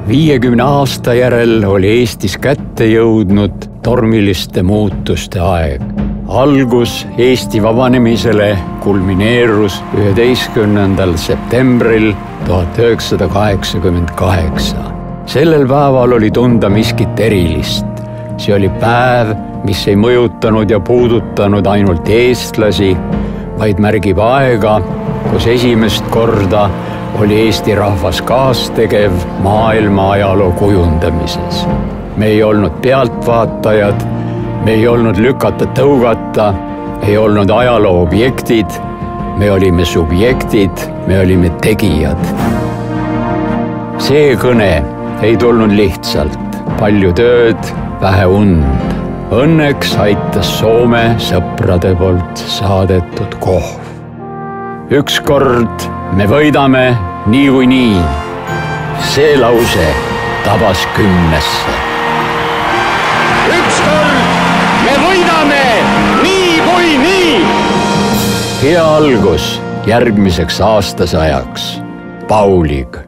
50 aasta järel oli Eestis kätte jõudnud tormiliste muutuste aeg. Algus Eesti vabanemisele kulmineerus 11. septembril 1988. Sellel päeval oli tunda miskit erilist. See oli päev, mis ei mõjutanud ja puudutanud ainult eestlasi, vaid märgib aega, kus esimest korda oli Eesti rahvas kaastegev maailma ajaloo kujundamises. Me ei olnud pealtvaatajad, me ei olnud lükata-tõugata, ei olnud ajaloo objektid, me olime subjektid, me olime tegijad. See kõne ei tulnud lihtsalt, palju tööd, vähe und. Õnneks aitas Soome sõprade poolt saadetud kohv. Ükskord me võidame niikuinii. See lause tabas kümnesse. Ükskord me võidame niikuinii. Hea algus järgmiseks aastasajaks. Paulig.